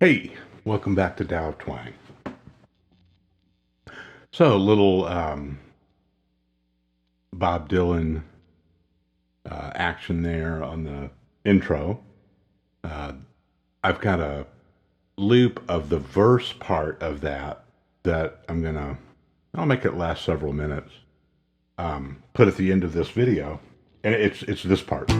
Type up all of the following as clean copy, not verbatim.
Hey, welcome back to Tao of Twang. So, a little Bob Dylan action there on the intro. Uh, I've got a loop of the verse part of that I'll make it last several minutes. Put at the end of this video, and it's this part.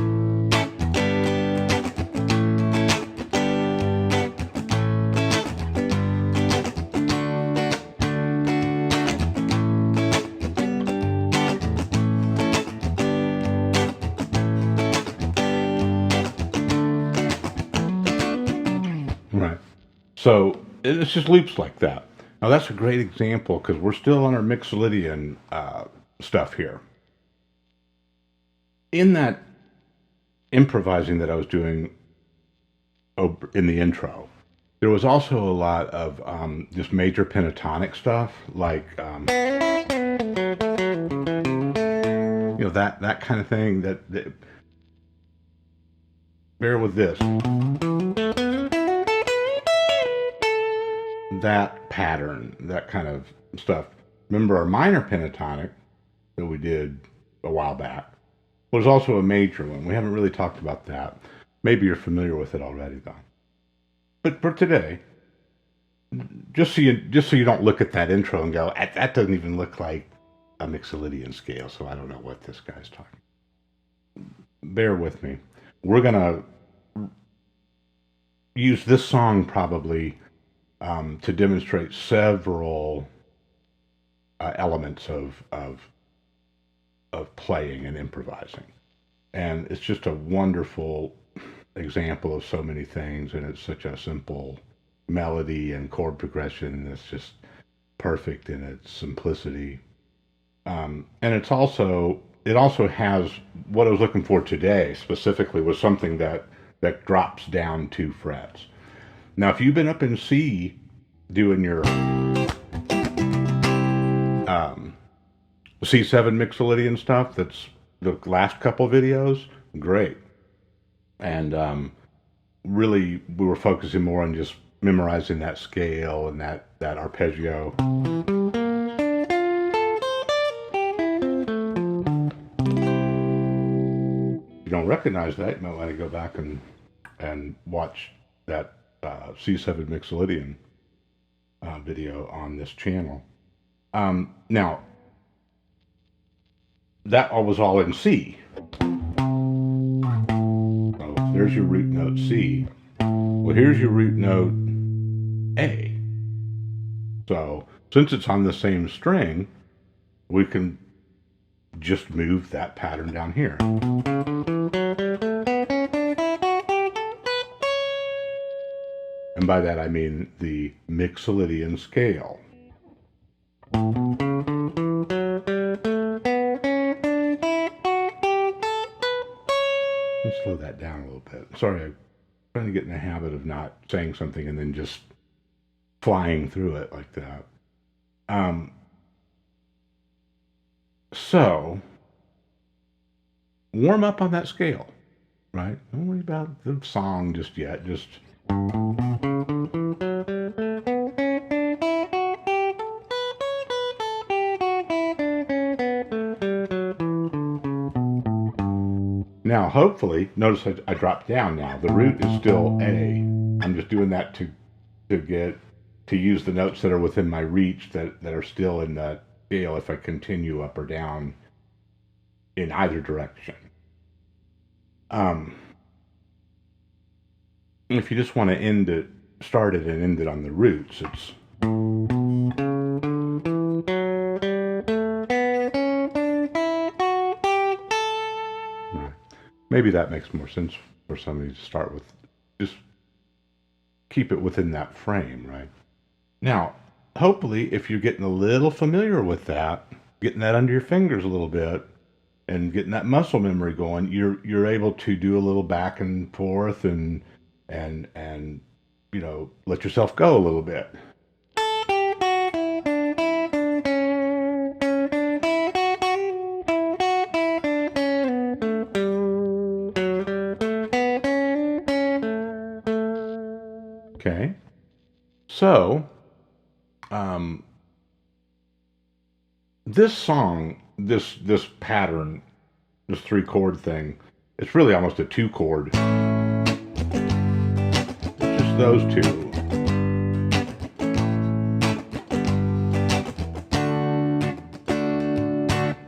Right. So it's just loops like that. Now that's a great example because we're still on our Mixolydian stuff here. In that improvising that I was doing in the intro, there was also a lot of just major pentatonic stuff, like that kind of thing. That bear with this. That pattern, that kind of stuff. Remember our minor pentatonic that we did a while back was also a major one. We haven't really talked about that. Maybe you're familiar with it already, though. But for today, just so you don't look at that intro and go, that doesn't even look like a Mixolydian scale, so I don't know what this guy's talking. Bear with me. We're gonna use this song probably to demonstrate several elements of playing and improvising, and it's just a wonderful example of so many things, and it's such a simple melody and chord progression that's just perfect in its simplicity. And it also has what I was looking for today specifically was something that drops down 2 frets. Now, if you've been up in C doing your C7 Mixolydian stuff, that's the last couple videos, great. And really, we were focusing more on just memorizing that scale and that arpeggio. If you don't recognize that, you might want to go back and watch that C7 Mixolydian video on this channel. Now, that was all in C. So there's your root note C. Well, here's your root note A. So since it's on the same string, we can just move that pattern down here. And by that I mean the Mixolydian scale. Let's slow that down a little bit. Sorry, I'm trying to get in the habit of not saying something and then just flying through it like that. So, warm up on that scale, right? Don't worry about the song just yet. Just now, hopefully, notice I dropped down now. The root is still A. I'm just doing that to use the notes that are within my reach that are still in that scale if I continue up or down in either direction. If you just want to start it and end it on the roots, it's maybe that makes more sense for somebody to start with. Just keep it within that frame, right? Now, hopefully, if you're getting a little familiar with that, getting that under your fingers a little bit, and getting that muscle memory going, you're able to do a little back and forth and let yourself go a little bit. Okay. So, this song, this pattern, this 3-chord thing, it's really almost a 2-chord. Just those two.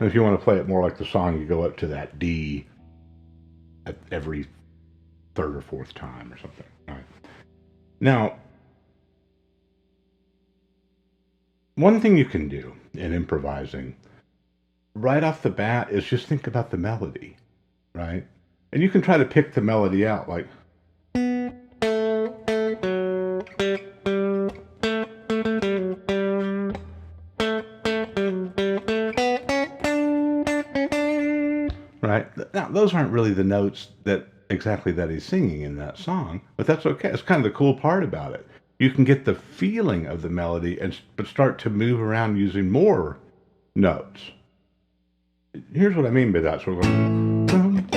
And if you want to play it more like the song, you go up to that D at every third or fourth time or something. All right. Now, one thing you can do in improvising right off the bat is just think about the melody, right? And you can try to pick the melody out, like, right? Now, those aren't really the notes that exactly that he's singing in that song, but that's okay. It's kind of the cool part about it. You can get the feeling of the melody but start to move around using more notes. Here's what I mean by that. So we're going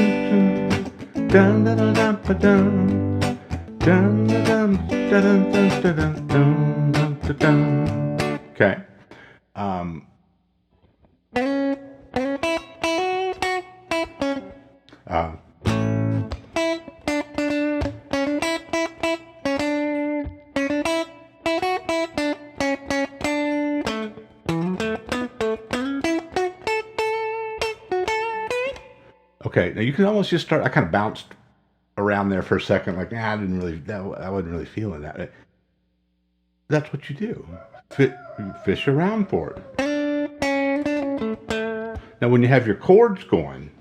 okay. Okay, now you can almost just start. I kind of bounced around there for a second, like, I wasn't really feeling that. That's what you do. Fish around for it. Now, when you have your chords going,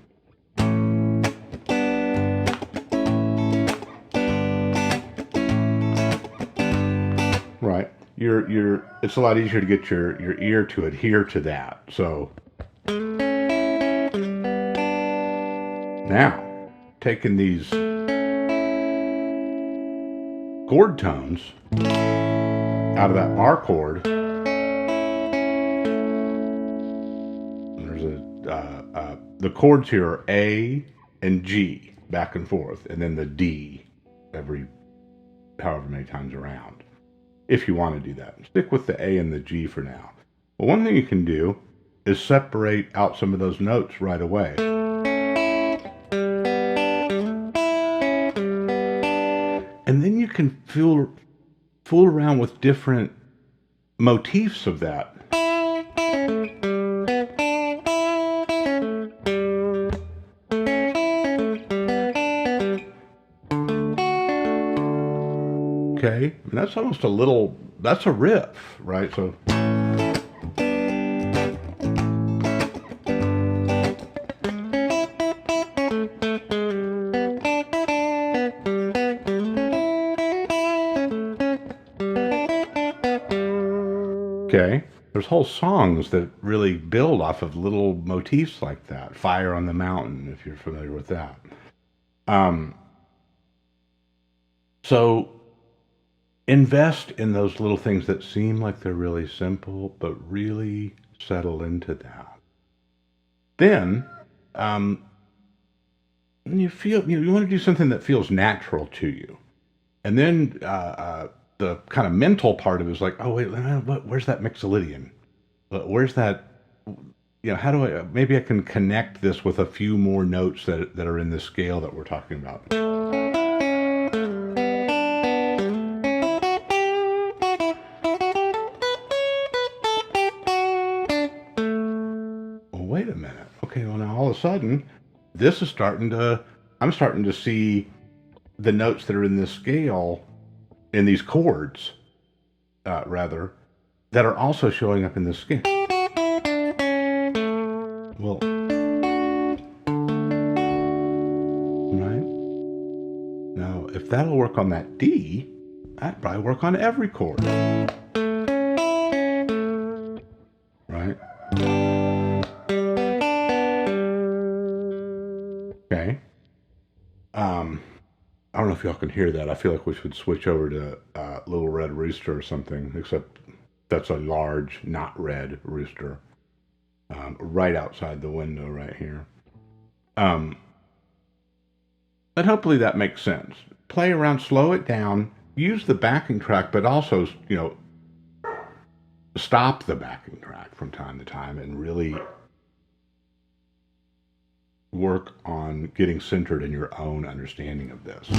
right, it's a lot easier to get your ear to adhere to that. So now, taking these chord tones out of that bar chord, the chords here are A and G, back and forth, and then the D every however many times around, if you want to do that. Stick with the A and the G for now. Well, one thing you can do is separate out some of those notes right away. And then you can fool around with different motifs of that. Okay, and that's almost that's a riff, right? So. Okay, there's whole songs that really build off of little motifs like that. Fire on the Mountain, if you're familiar with that. So invest in those little things that seem like they're really simple, but really settle into that. Then you want to do something that feels natural to you. And then the kind of mental part of it is like, oh, wait, where's that Mixolydian? Where's that, how do maybe I can connect this with a few more notes that are in the scale that we're talking about. Well, wait a minute. Okay, well, now all of a sudden, I'm starting to see the notes that are in this scale, in these chords, rather, that are also showing up in this scale. Well, right? Now, if that'll work on that D, that'd probably work on every chord. Right? Okay. I don't know if y'all can hear that. I feel like we should switch over to Little Red Rooster or something, except that's a large, not red rooster right outside the window right here. But hopefully that makes sense. Play around, slow it down, use the backing track, but also, stop the backing track from time to time and really work on getting centered in your own understanding of this.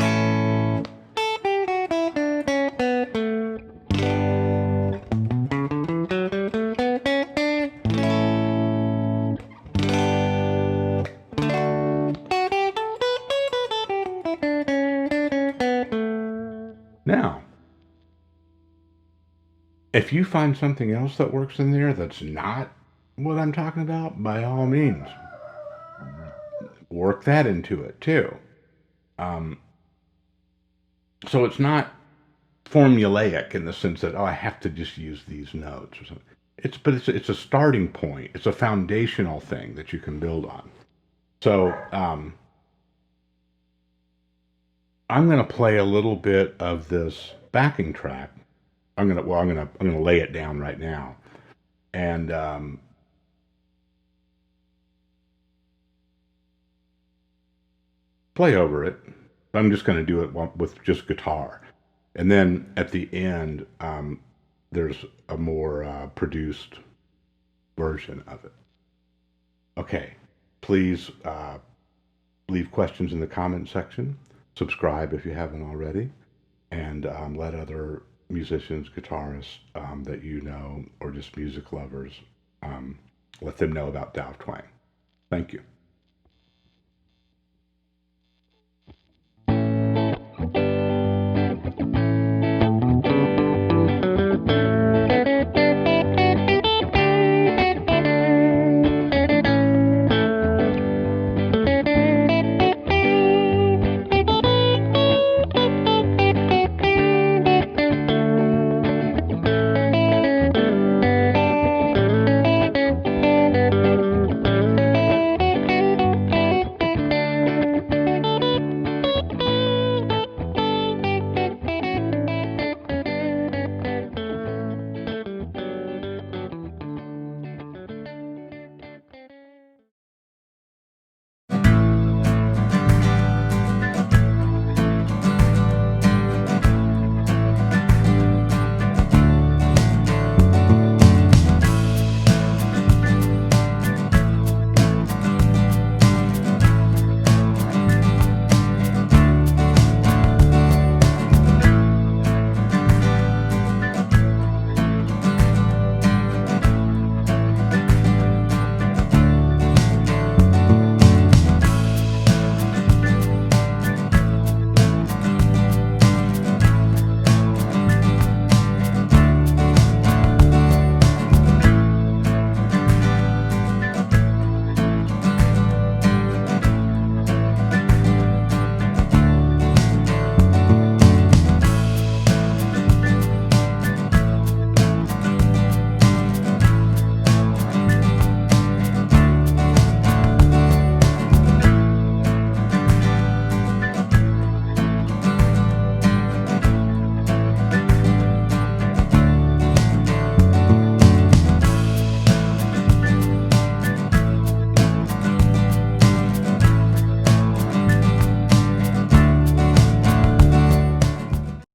Now, if you find something else that works in there that's not what I'm talking about, by all means, work that into it too. Um, so it's not formulaic in the sense that, oh, I have to just use these notes or something. It's a starting point. It's a foundational thing that you can build on. So I'm going to play a little bit of this backing track. I'm gonna lay it down right now, and play over it. I'm just going to do it with just guitar, and then at the end, there's a more produced version of it. Okay, please leave questions in the comment section. Subscribe if you haven't already, and let other musicians, guitarists that you know, or just music lovers, let them know about Dao Twang. Thank you.